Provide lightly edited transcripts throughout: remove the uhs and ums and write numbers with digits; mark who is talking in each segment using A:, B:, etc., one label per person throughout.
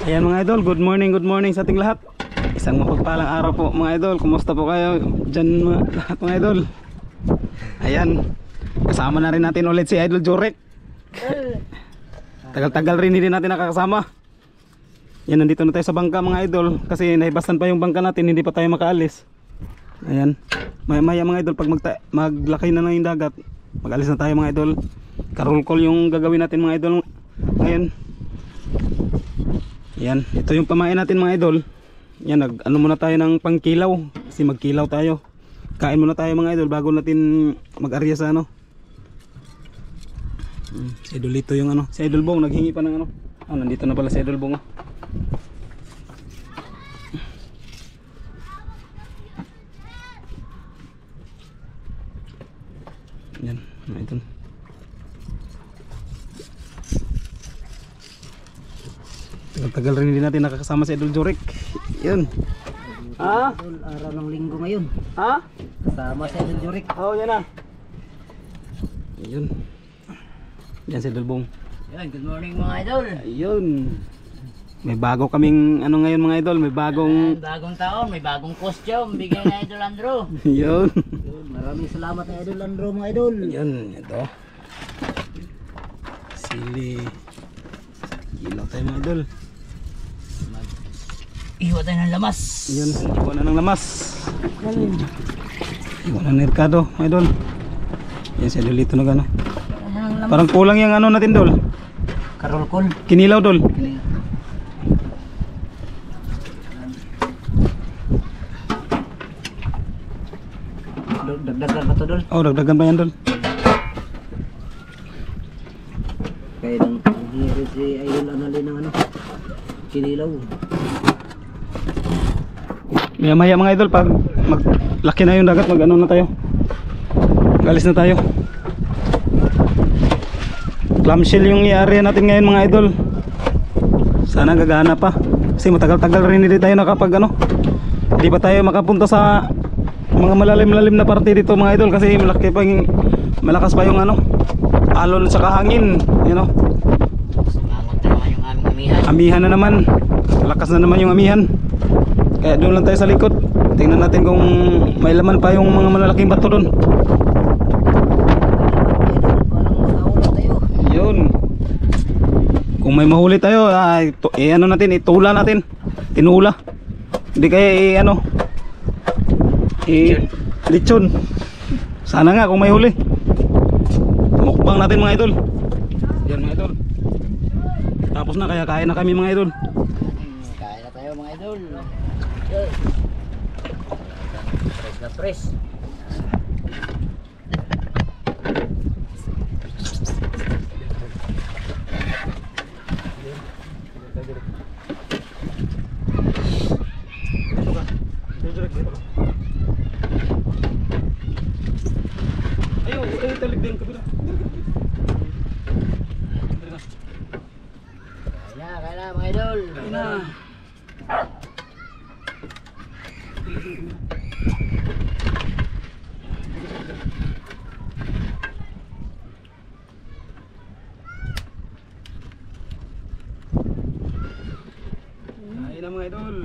A: Ayan mga idol, good morning sa ating lahat. Isang mapagpalang araw po mga idol. Kumusta po kayo dyan lahat mga idol? Ayan, kasama na rin natin ulit si Idol Jurek. Tagal-tagal rin hindi natin nakakasama. Yan, nandito na tayo sa bangka mga idol. Kasi nahibasan pa yung bangka natin, hindi pa tayo makaalis. Ayan, maya mga idol, pag maglaki na yung dagat, mag-alis na tayo mga idol. Karulkol yung gagawin natin mga idol ngayon. Yan, ito yung pamain natin mga idol. Yan, ano muna tayo ng pangkilaw. Kasi magkilaw tayo. Kain muna tayo mga idol bago natin mag-arya sa ano. Si Idolito yung ano. Si Idol Bong naghingi pa ng ano. Ah, nandito na pala si Idol Bong. Yan, mga idol. Tagal-tagal rin din natin nakakasama si Idol Jurek. Yan. Ha?
B: Idol, araw ng linggo ngayon.
A: Ha?
B: Kasama si Idol Jurek.
A: Oo, yan na. Ayun. Yan si Idol Bong.
B: Yan, good morning mga idol.
A: Ayun. May bago kaming ano ngayon mga idol. May bagong...
B: Bagong taon, may bagong costume. Bigay na Idol Andrew.
A: Ayun.
B: Maraming salamat na Idol Andrew mga idol.
A: Ayun. Ito. Sili. Ilaw tayo mga idol.
B: Iwa tayo ng lamas.
A: Ayun. Iwan na ng lamas. Iwan na ng merkado mga idol. Yan si Idolito na gano. Parang kulang yung ano natin dol.
B: Karolkol.
A: Kinilaw dol.
B: Dagdagan ba to dol?
A: Oh, dagdagan pa yan dol.
B: Kaya nang hihiri si Idol Analin ng ano. Kinilaw.
A: Maya mga idol, pag maglaki na yung dagat, mag ano na tayo, galis na tayo. Clamshell yung i-area natin ngayon mga idol. Sana gagana pa. Kasi matagal-tagal rin hindi tayo nakapag ano, hindi pa tayo makapunta sa mga malalim-lalim na parte dito mga idol. Kasi malakas pa yung ano, alon sa kahangin, you know.
B: Sumangot na naman yung aming amihan.
A: Amihan na naman. Malakas na naman yung amihan. Kaya doon lang tayo sa likod. Tingnan natin kung may laman pa yung mga malalaking bato doon. Yun. Kung may mahuli tayo, ano natin, itula natin. Tinula. Hindi kaya ano, lechon. Sana nga kung may huli. Mukbang natin mga idol. Yan mga idol. Tapos na, kaya kain na kami mga idol.
B: Kain na tayo mga idol. Press na press.
A: Ayo, talig din kabila.
B: Kaya na mga idol.
A: Kain na. Kain na mga idol.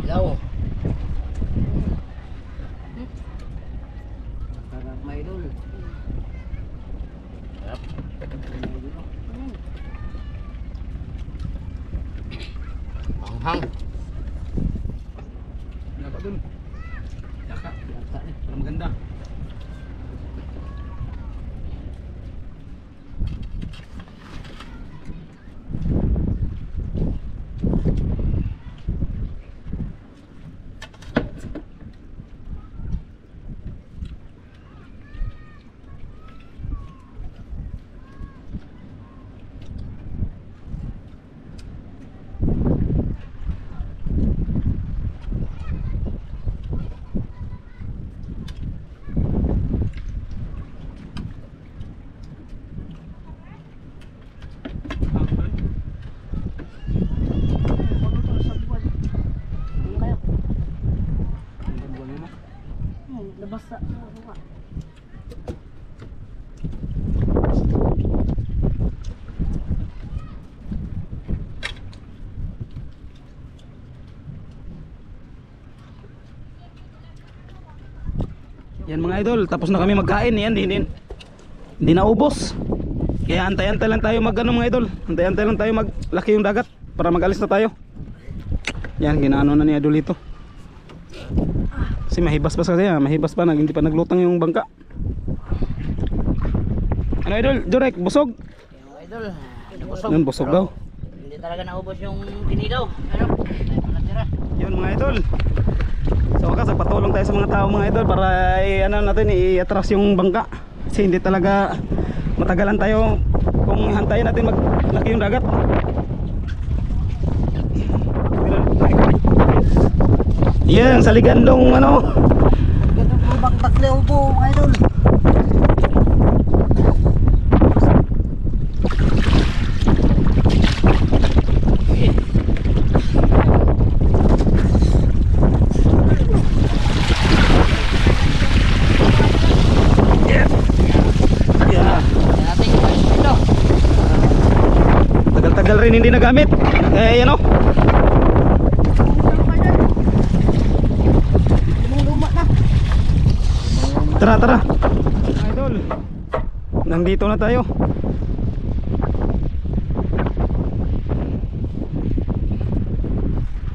B: Ilaw. Sarap mga idol. Sarap. Manghang.
A: Dapat dun. Yaka. Para maganda.
B: Labas sa mga.
A: Yan mga idol, tapos na kami magkain. Yan, hindi na ubos. Kaya antay-antay lang tayo mag ano mga idol. Antay-antay lang tayo maglaki yung dagat para mag-alis na tayo. Yan, ginaano na ni idol ito. Kasi mahibas pa kasi mahibas pa, hindi pa naglutang yung bangka. Ano idol, Jurek, busog?
B: Yung idol, busog.
A: Yan, busog daw.
B: Hindi talaga naubos yung kinilaw. Ano? May panatira.
A: Yun mga idol. So wakas, nagpatulong tayo sa mga tao mga idol para ano natin, i-atras yung bangka. Kasi hindi talaga matagalan tayo kung hantayin natin maglaki yung dagat. Yan, saligan nung ano.
B: Ganun po bakbaklew po mga idol.
A: Tagal rin hindi nagamit. Ano? Tara. Idol. Nandito na tayo.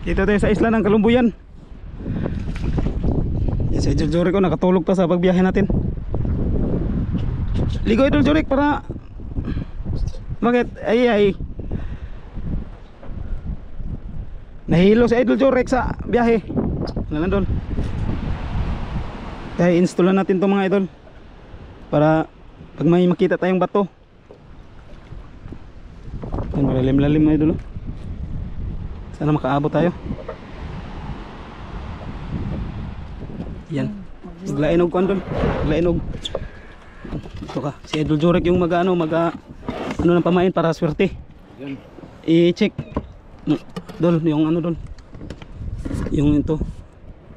A: Dito tayo sa isla ng Kalumbuyan. Yan si Idol Jorik ko, nakatulog pa sa pagbiyahe natin. Ligo Idol Jorik para. Bakit? Ay. Nahilo si Idol Jorik sa biyahe. Nandun. Kaya installan natin to mga idol para pag may makita tayong bato. Yan, malalim-lalim mga idol. Sana makaabot tayo. Yan. Maglainog ko andun. Maglainog. Ito ka. Si Idol Jorik yung ano ng pamain para swerte. I-check. Dol, yung ano dol. Yung ito.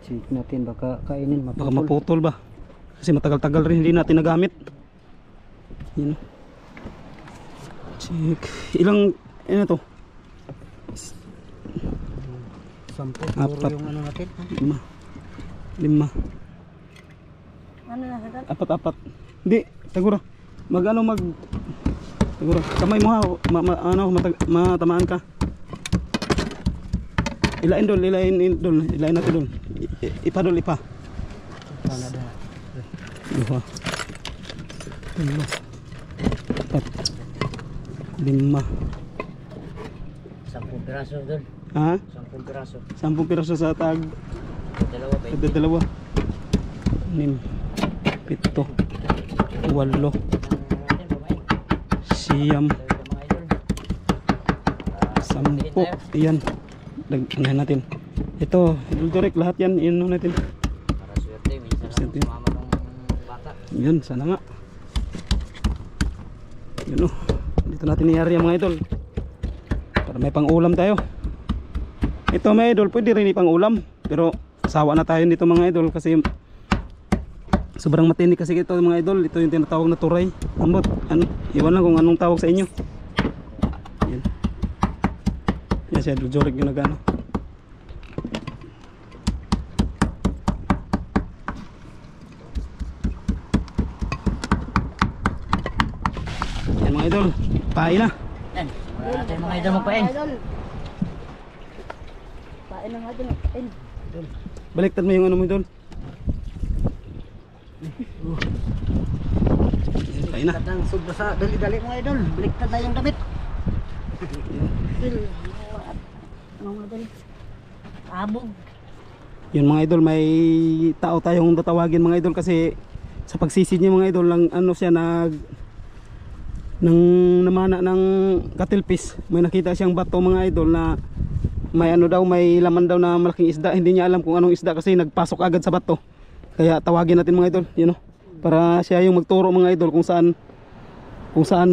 B: Check natin baka kainin maputol.
A: Baka maputol ba? Kasi matagal-tagal rin hindi natin nagamit. Yan. Check. Ilang to?
B: 10
A: Apat.
B: yung ano natin.
A: 5.
B: Ano na sa
A: Apat. Hindi, siguro. Siguro. Kamay mo ha, matamaan ka. Ilain natin dol. Ipa.
B: Ano da?
A: 2, 3, 4, 5.
B: 10 piraso doon.
A: Ha?
B: 10 piraso.
A: 10 piraso sa tag.
B: Dalawa ba?
A: Kada dalawa. 6, 7, 8, siyam, 10. Iyan. Dagdagan natin. Ito, Idol Jorik, lahat yan inon natin.
B: Para swerte, minsan lang sumama ng bata.
A: Yan, sana nga. Yun dito natin i-area mga idol. Para may pang-ulam tayo. Ito mga idol, pwede rin ipang-ulam. Pero sawa na tayo dito mga idol kasi sobrang matinik kasi ito mga idol. Ito yung tinatawag na turay. Ambot, iwan lang kung anong tawag sa inyo. Yan. Yan si Idol Jorik yung nagano. Yan mga idol, pain na.
B: Yan, wala natin mga idol magpain.
C: Pain na nga dun. Pain.
A: Baliktad mo yung ano mo idol. Yan, pain na.
B: Kadang sobra sa dali-dali mga idol. Baliktad na yung damit.
C: Ano nga dun? Abog.
A: Yun mga idol, may tao tayong tatawagin mga idol kasi sa pagsisid niya mga idol lang ano siya namana ng katilpis. May nakita siyang bato mga idol na may ano daw, may laman daw na malaking isda. Hindi niya alam kung anong isda kasi nagpasok agad sa bato. Kaya tawagin natin mga idol, you know, para siya yung magturo mga idol kung saan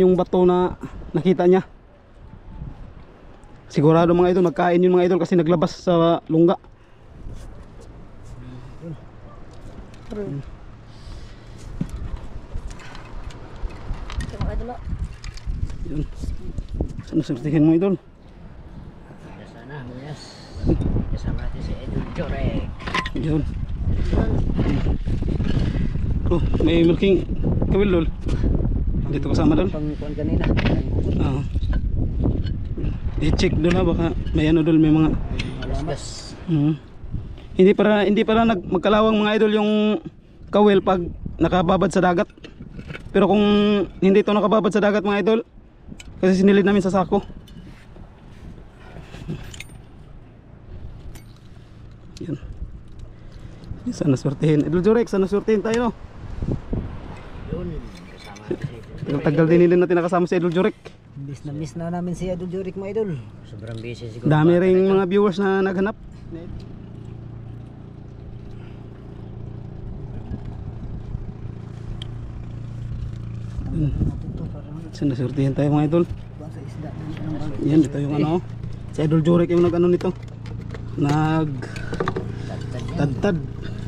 A: yung bato na nakita niya. Sigurado mga idol magkain yun mga idol kasi naglabas sa lungga.
C: Ito mga idol.
A: Yun. Sana sortihin mo idol.
B: Sana, yes. Kasama natin si Idol Jorek.
A: Yun. Oh, may milking kawil dol. Dito kasama dol.
B: Pangkuhan kanina.
A: Oo. I-check dol ha, baka may ano dol, may mga
B: Alas.
A: hindi para magkalawang mga idol yung kawil pag nakababad sa dagat. Pero kung hindi ito nakababad sa dagat mga idol, kasi sinilid namin sa sako. Yan. Sana swertihin. Idol Jorek, sana swertihin tayo no.
B: Yun. Kasama natin si Idol.
A: Tagal din natin nakasama si Idol Jorek.
B: Miss na namin si Idol Jorek mga idol. Sobrang busy siguro.
A: Dami ring mga viewers na naghanap. Sana swertihin tayo mga idol.
B: Basta isda.
A: Yan, ito yung ano. Si Idol Jorek yung nag-ano nito. Tad-tad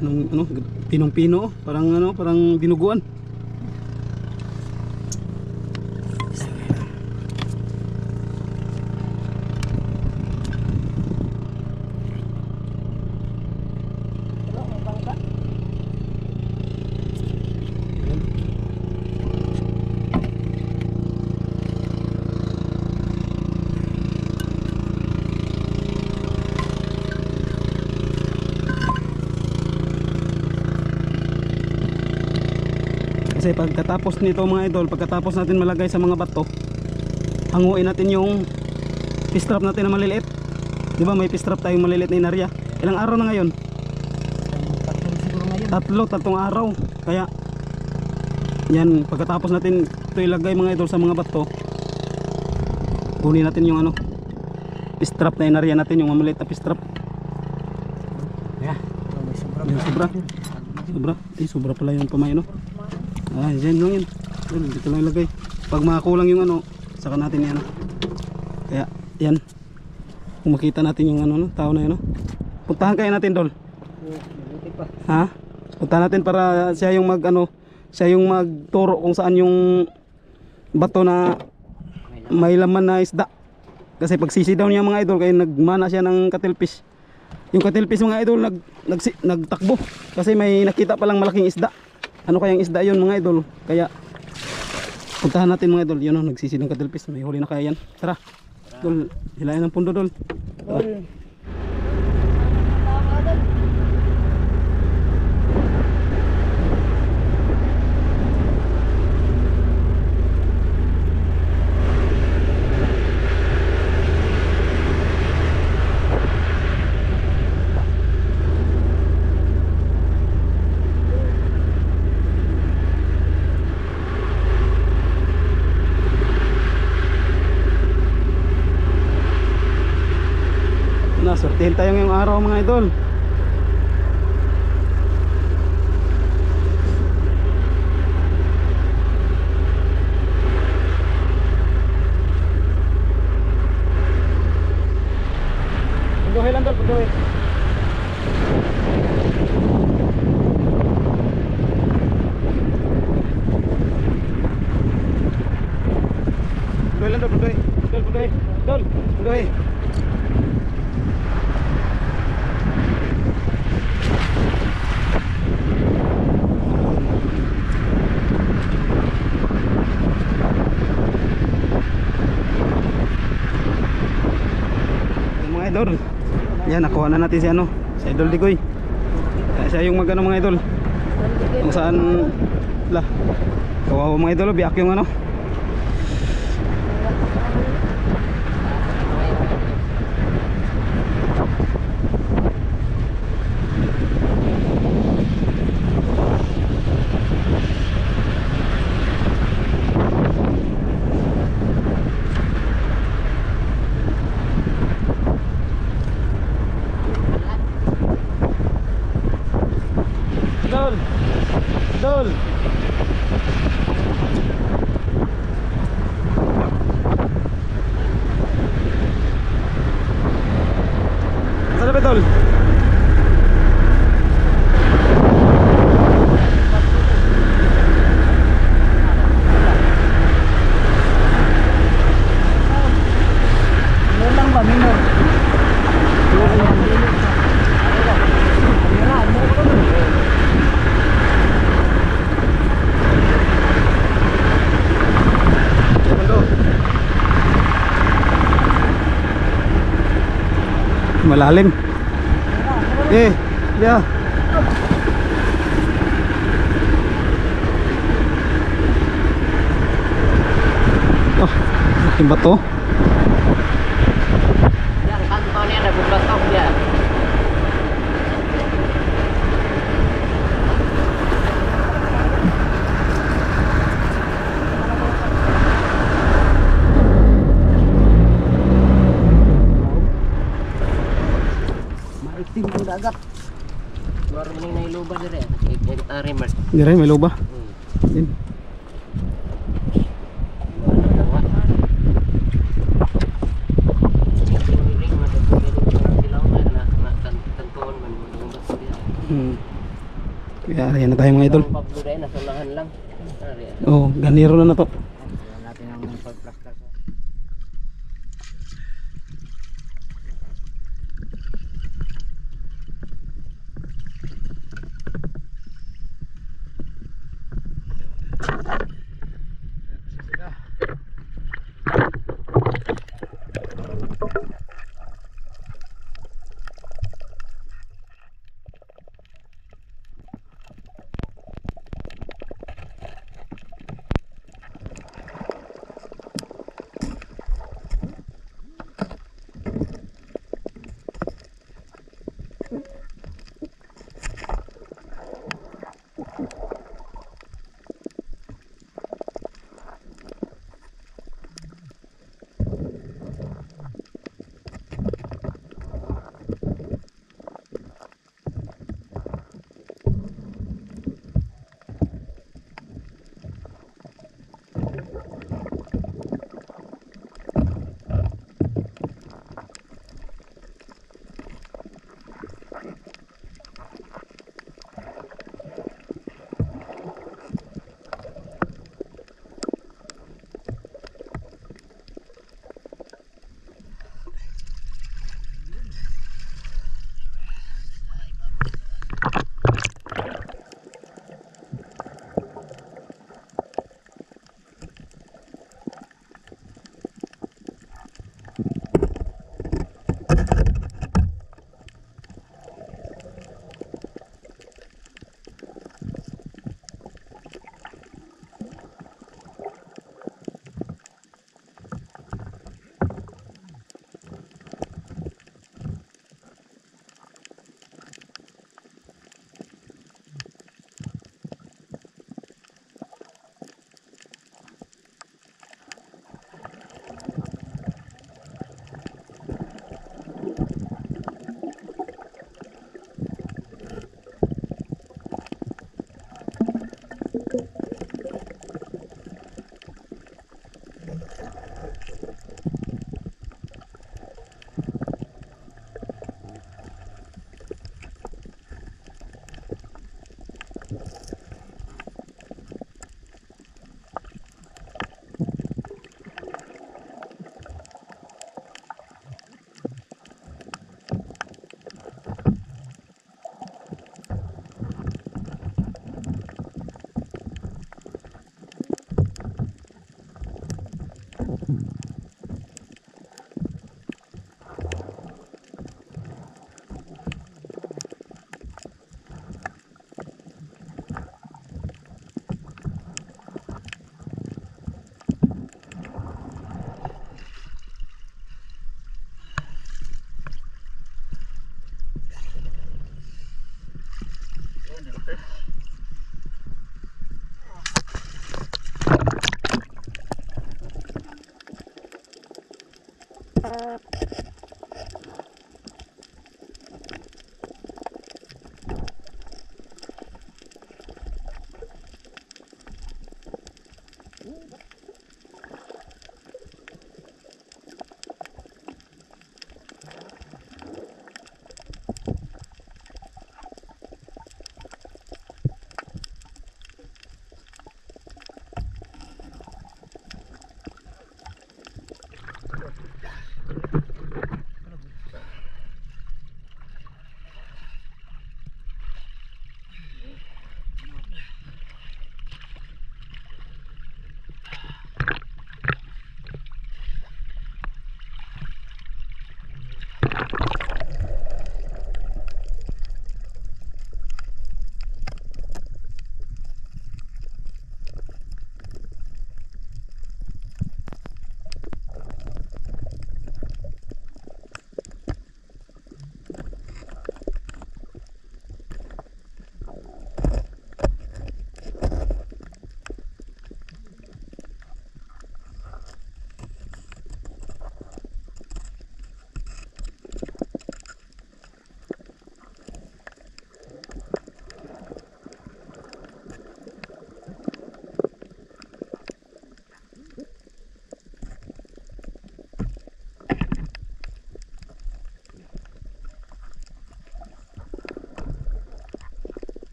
A: ng ano, pinong-pino, parang ano, parang dinuguan. Kasi pagkatapos nito mga idol, pagkatapos natin malagay sa mga bato, hanguin natin yung pistrap natin na maliliit. Di ba may pistrap tayong maliliit na inarya? Ilang araw na ngayon? Tatlong araw. Kaya yan, pagkatapos natin ito ilagay mga idol sa mga bato, kunin natin yung ano, pistrap na inarya natin, yung maliliit na pistrap.
B: Yeah.
A: Yung sobra pala yung pamay no. Ah, dyan lang yun. Dito lang ilagay. Pag makakulang yung ano, saka natin yan. Kaya, yan. Kung makita natin yung ano, tao na yun. Puntahan kaya natin, Dol. Ha? Puntahan natin para siya yung siya yung magturo kung saan yung bato na may laman na isda. Kasi pag sisidaw niya mga idol, kaya nagmana siya ng cuttlefish. Yung cuttlefish mga idol, nagtakbo. Kasi may nakita palang malaking isda. Ano kayang isda yun mga idol? Kaya puntahan natin mga idol. Yun o, nagsisi ng cuttlefish. May huli na kaya yan. Tara, Dol, hilayan ng pundo, Dol. Tara. Sortihin tayo ngayong araw mga idol. Punduhin lang Dol, punduhin. Punduhin lang Dol, punduhin. Dol, punduhin. Dol, punduhin. Idol. Yan, nakuha na natin si ano, si Idol Digoy. Siya yung magano mga idol. Kung saan kawawa mga idol, biyak yung ano. Dol. Saan na ba, Dol? malalim. Eh, yeah. Oh, laking bato.
B: Yang kantonnya ada beberapa ya. Maitim yung dagat. Baru ini na iluba dire. Hektar man.
A: Dire may loba. Din. Kaya ayan na tayo mga idol.
B: Nasulahan lang.
A: Oh, ganiro na to.
B: Natin ang pag-plastas.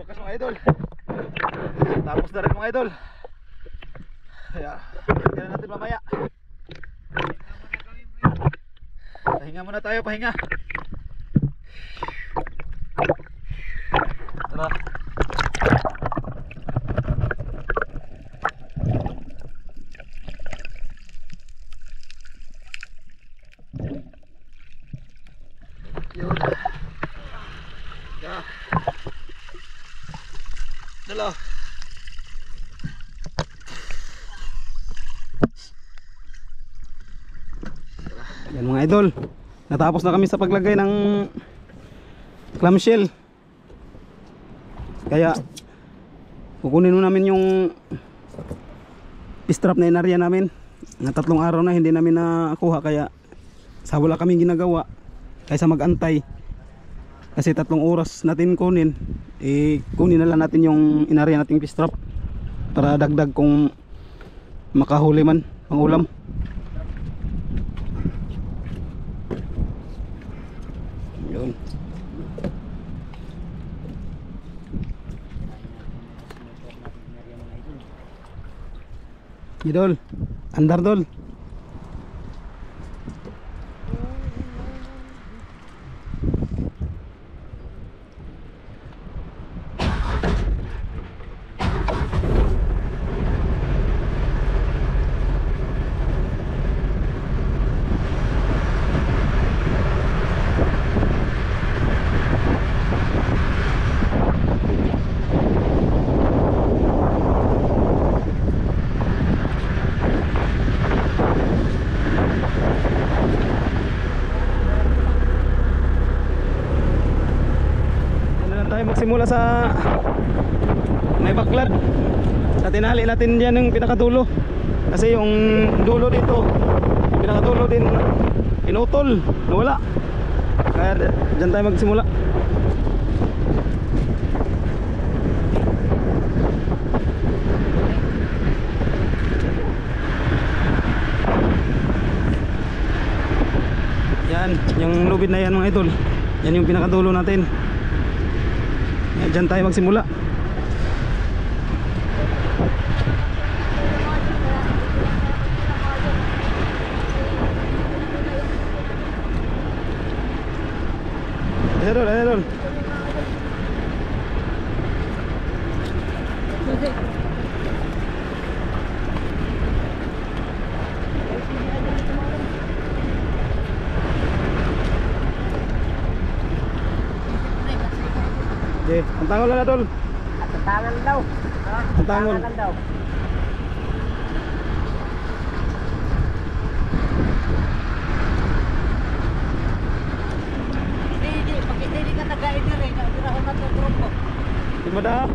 A: wakas mga idol. Tapos na rin mga idol. Kaya, tingnan natin mamaya. Pahinga muna tayo, pahinga. Tara. Yun. Ya. Dalo. Yan mga idol, natapos na kami sa paglagay ng clamshell. Kaya kukunin na namin yung strap na inarya namin na 3 araw na hindi namin nakuha, kaya sa wala kaming ginagawa kaysa magantay. Kasi 3 oras natin kunin, kunin na lang natin yung inarya nating strap para dagdag kung makahuli man pang ulam. Yun. Idol, andar dol. Magsimula sa may baklad. Sa tinali natin dyan yung pinakadulo, kasi yung dulo dito, yung pinakadulo din inutol, nawala. Kaya dyan tayo magsimula. Yan, yung lubid na yan mga idol, yan yung pinakadulo natin. Diyan tayo magsimula. Ayan doon. Okay, ang tangol na tol.
B: At tangan daw.
A: Ang tangol.
B: daw. Hindi, pag hindi ka nag-aider eh, nairahan na itong grupo.
A: Di ba da?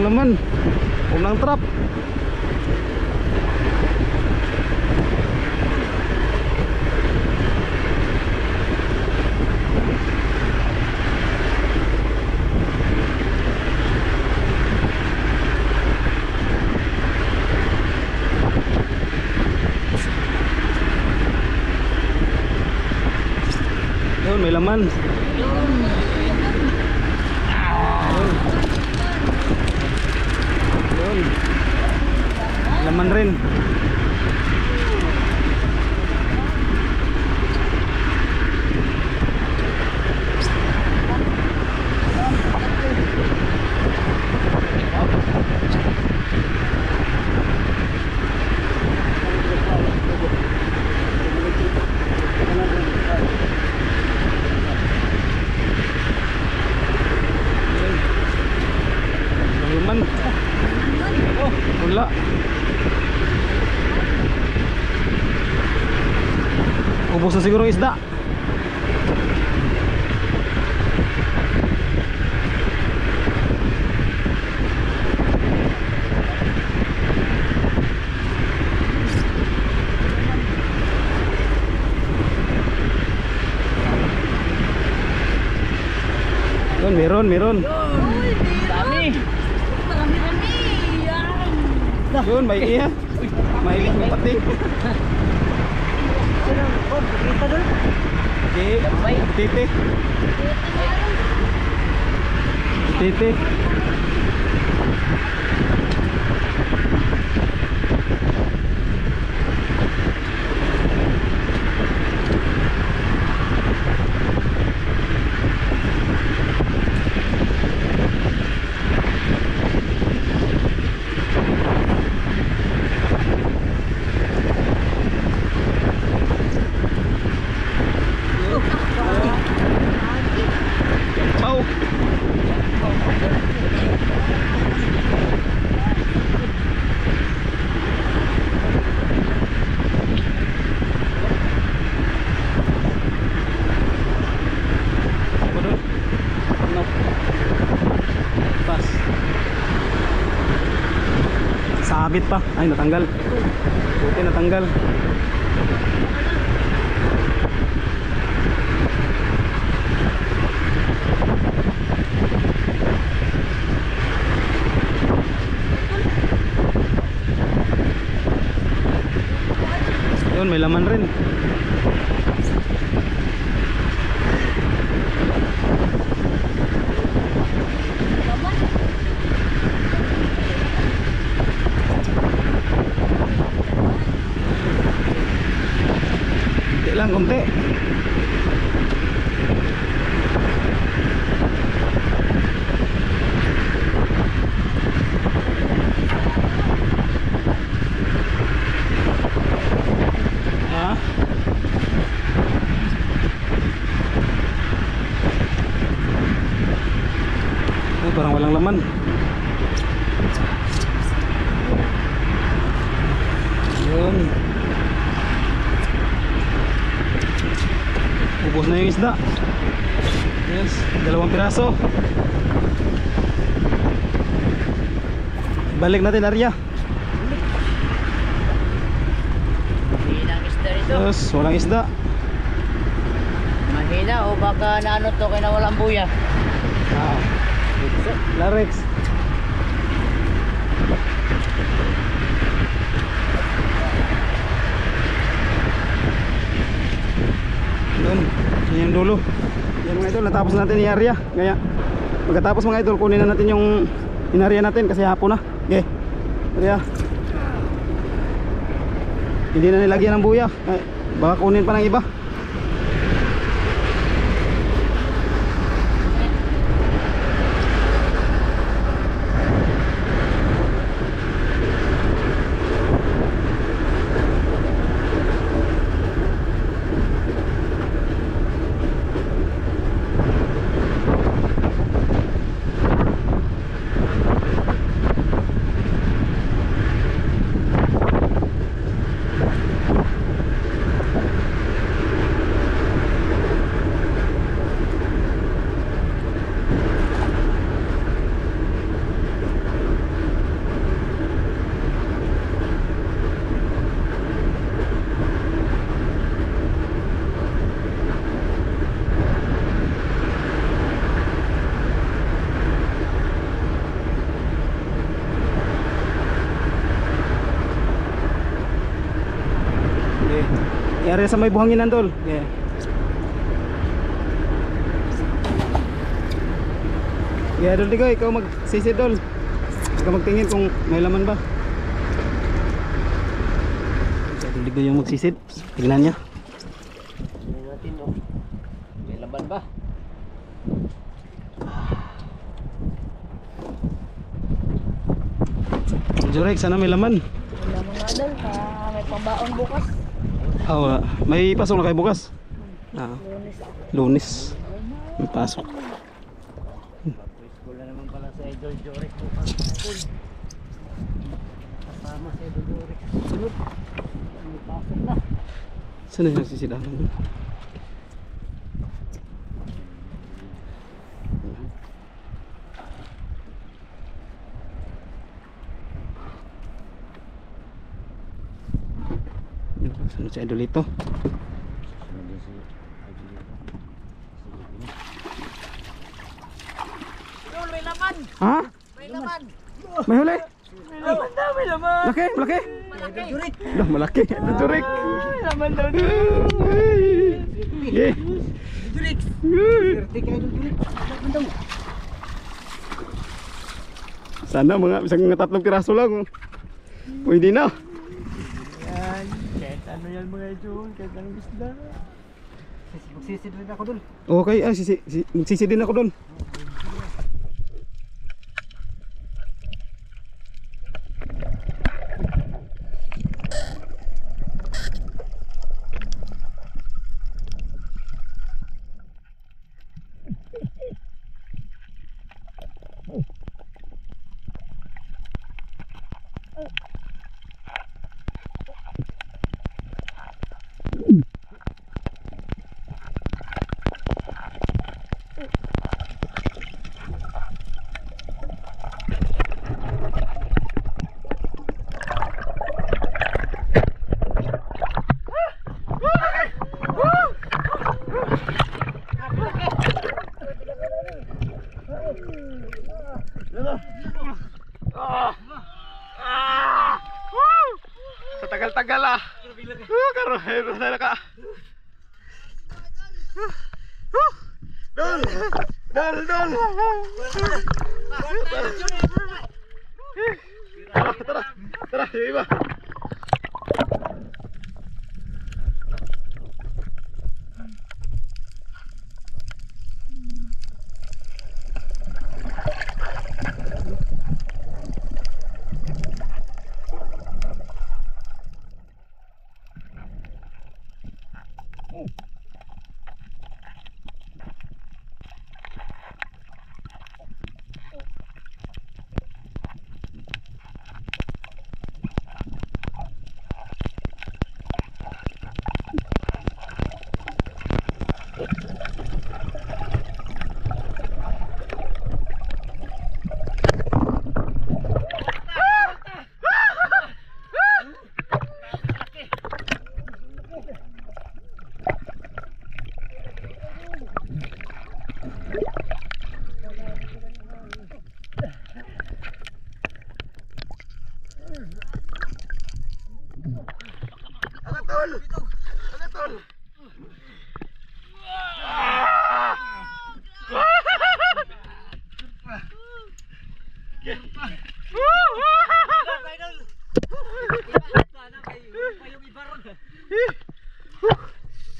A: Laman. Unang trap. Yun, may laman. laman rin. Laman. Oh, wala. Ubos na siguro ang isda. Yun, meron.
C: Dami. Marami-rami. Yan.
A: Yun, may iya. May pati. Titi. Titi. Pau. Apa dulu? No. Pas. Sabit pa. Ay, natanggal. Buti natanggal. Yun, may laman rin. Kunti lang, kunti. Ha? Ay, parang walang laman. Yun. Ubos na yung isda. Yes, 2 piraso. Balik natin, Arya.
B: Hinang isda ito.
A: Yes, walang isda.
B: Mahina o baka naano to kaya walang buya.
A: Ah, Larex. Yun, yun yung dulo. Yan mga idol, natapos natin yung area. Kaya pagkatapos mga idol, kunin na natin yung inarya natin kasi hapon na. Okay, area. Hindi na nilagyan ng buya. Ay, baka kunin pa ng iba. Area sa may buhangin nandol. Yeah. Yeah, dol, ikaw magsisid dol. Ikaw magtingin kung may laman ba. Tulig na yung magsisid. Tingnan niya.
B: Tingnan natin, oh. May laban ba?
A: Jurek, sana may laman.
C: Wala mga idol. May pambaon bukas.
A: Ah, wala. May pasok na kayo bukas? Ah,
C: Lunes.
A: Lunes. May pasok.
B: Preschool na naman pala sa Idol Jorek bukas. Kasama sa Idol Jorek. Sunod. May pasok na.
A: Saan na nagsisidahan? Saan si Idol ito?
C: Idol, may laman.
A: Ha?
C: May laman.
A: May huli?
C: Laman daw, may laman.
A: Laki, malaki.
C: Malaki.
A: Dah, malaki. Idol Jurek.
C: Laman daw doon.
A: Yeah.
C: Jurik.
B: Swerte ka Idol Jorek. Laban daw.
A: Sana mga isang 3 piraso lang. Pwede na.
C: Yan. Kahit ano yan mga idol. Kahit anong isda.
B: Magsisid rin ako dun.
A: Okay, magsisi din ako doon. Sa tagal-tagal ah. Karo, ayun na ka. Dol. Tara, yung iba.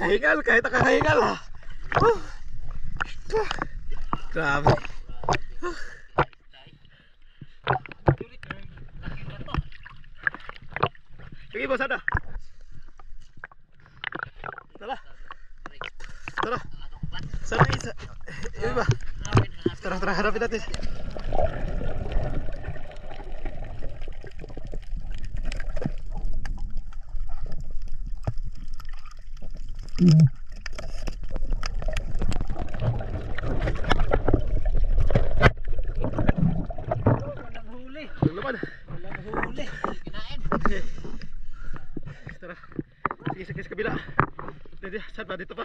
A: Kahingal, kahit nakahingal ha. Grabe. Sige boss, ada. Tara. Tara. Sana isa. Yung iba. Tara, harapin natin. Tara. Sige sa kabila. Saan ba? Dito pa.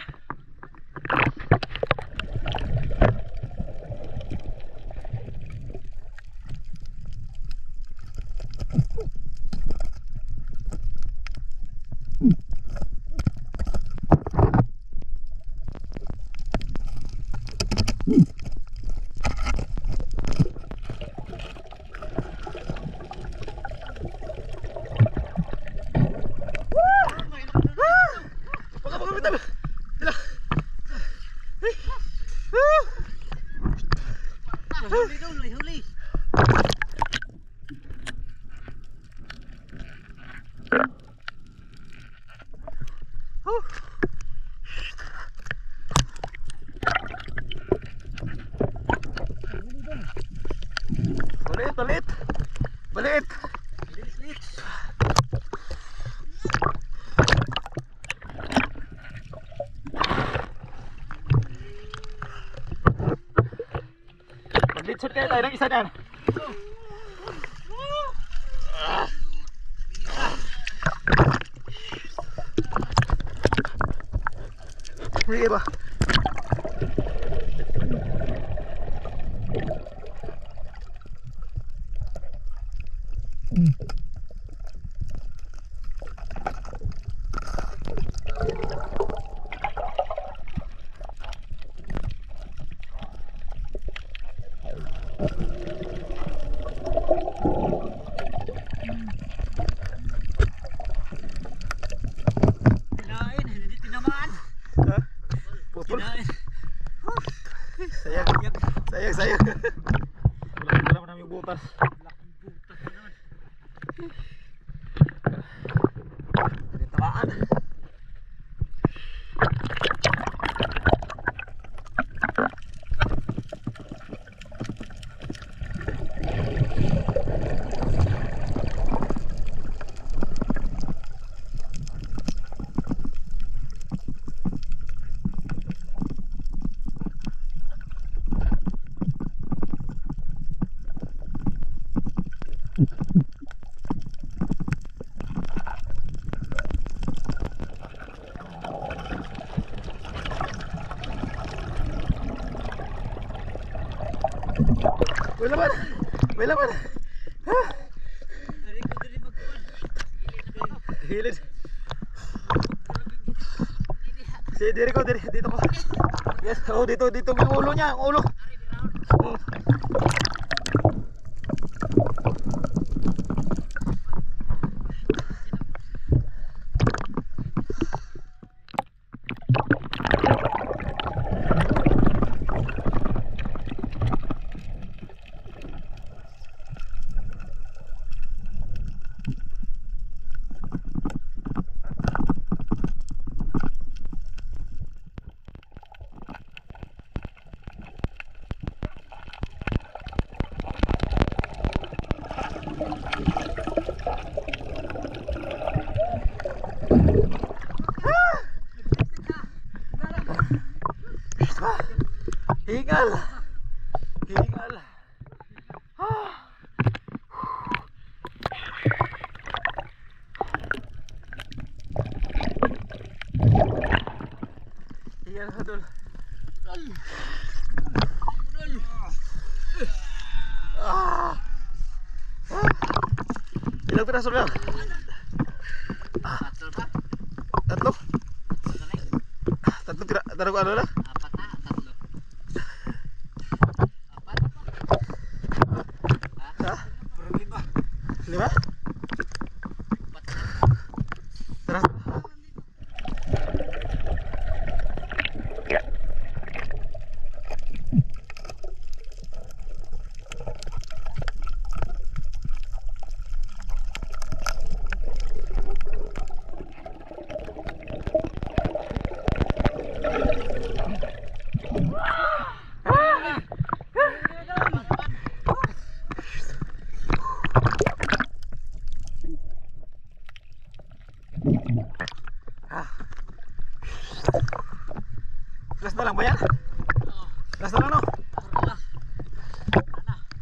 A: Shoot kaya tayo ng isa dyan. Sige ba?
B: Kinain, hindi tinamaan.
A: Putol.
B: Kinain.
A: Sayang. Sayang, sayang. Wala mo namin yung butas.
B: Laking butas na naman. Hindi tamaan.
A: May laman! May laman! Ha?
B: Dari ko dali magkuhan.
A: Hilid. Si diri ko, dito ko. Yes, oh dito yung ulo niya, ang ulo. Oh. Hingal! Hingal! Hingal sa dul. Ilang piraso lang? Tatlo? Tatlo piraso? Tatlo ano na?
B: Apat na, tatlo. Apat?
A: Ha?
B: Parang lima.
A: 5? Tara. Last na lang ba yan? Last na lang no?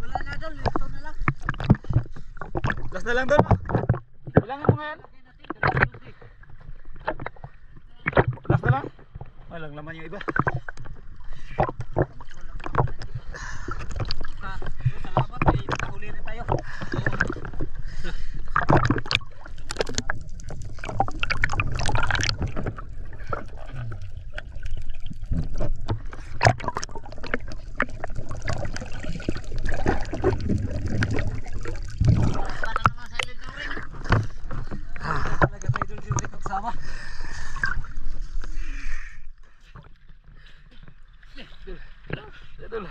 B: Wala na doon, ito na lang.
A: Last na lang doon no? Bilangin mo ngayon. Last na lang? Walang laman yung iba.
B: Salamat, nakahuli rin tayo. Talaga tayo doon sila pagsama.
A: Idol.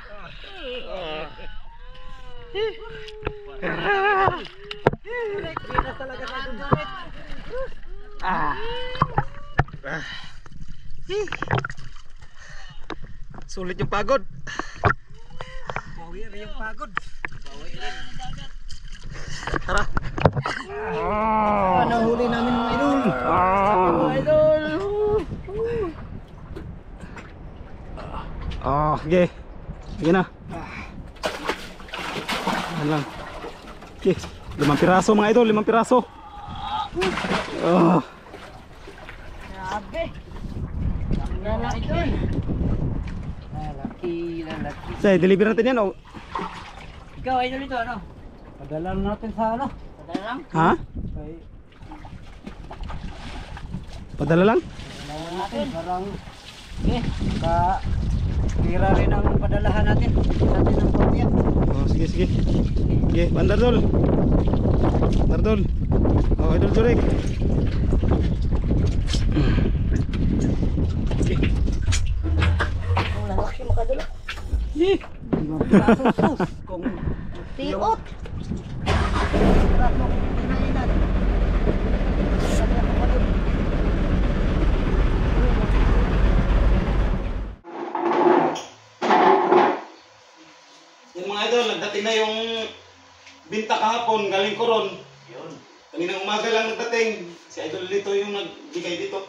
B: Hindi na talaga tayo doon.
A: Sulit yung pagod.
B: Bawi rin yung pagod. Bawi rin.
A: Tara.
B: Ano huli namin mga idol? Mga idol!
A: Oh, okay. Sige na. Dahan lang. Okay. 5 piraso mga idol, 5 piraso. Oh.
C: Grabe. Lalaki. Lalaki.
A: Say, deliver natin yan oh.
C: Ikaw, idol ito, ano?
B: Padala natin sa ano?
C: Padala lang.
A: Ha?
B: Kay
A: Padala lang?
B: padala natin parang
C: Okay.
B: ka tira rin ang padalahan natin. Natin ang kopya.
A: Oh, sige, sige. Sige, Bandardol. Bandardol. Oh, idol Jurek. Okay.
C: Ang lalaki makadala.
A: Yeah.
B: 5 piraso sus kung
C: Tiot.
A: Yung mga idol, nagdating na yung binta kahapon, galing Coron.
B: yun.
A: Kaninang umaga lang nagdating. Si Idol dito yung nagbigay dito.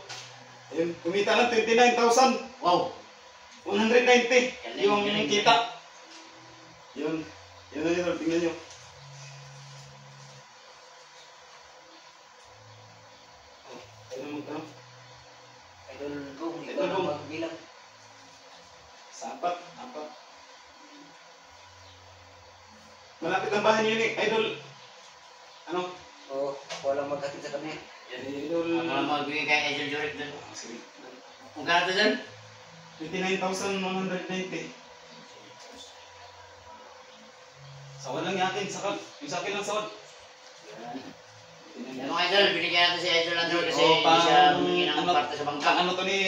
A: Ayun, kumita ng 29,000.
B: Wow.
A: 190 yung
B: galing.
A: kita. Yun. Yun na yun, tingnan nyo. Oh, ayun mo ito.
B: Idol ko, hindi
A: Idol
B: ko
A: ko.
B: magbilang.
A: Sa apat. Malapit ang bahay niyo ni Idol. Ano?
B: Oo, walang magkatid sa kami.
A: Yan, Idol.
C: Ako magbigay kay Idol Jurek dun.
A: Sige.
C: Kung kano to dun?
A: 29,190. Sawad lang yakin, sakal. Yung sa akin lang sawad.
C: Yung mga idol, binigyan natin si Idol Andrew kasi
A: Oo,
C: hindi siya
A: pang-
C: humingi ng
A: ano-
C: parte sa bangka.
A: Ano to ni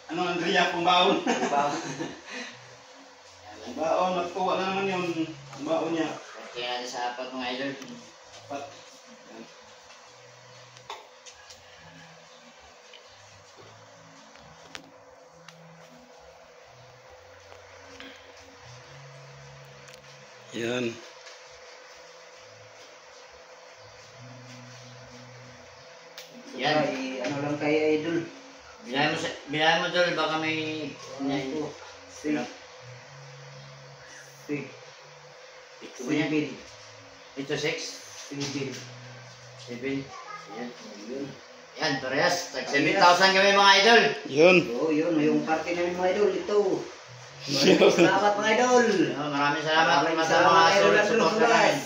A: Andrea, pumbaon. Baon, nagtuwa na naman yun. Ang baon niya.
C: Kaya natin sa apat mga idol.
A: Pat. Yan.
C: Yan.
B: Ay, ano lang kay Idol.
C: Bilayan mo dol, baka may...
B: Ito. Six. Six.
C: Ito yan.
B: Seven.
C: Ito 6.
B: Seven.
C: 7. Yan. Yan, parehas. Tag 7,000 kami mga idol.
A: Yun.
B: Oo, yun. Yung party namin mga Idol. Ito. Maraming salamat mga Idol.
C: Maraming salamat
B: Maraming
C: sa
B: salamat,
C: mga
B: Idol
C: sulit support
B: Andrew
C: namin.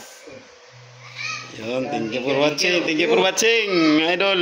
A: Yun, thank you for watching. Thank you for watching, idol.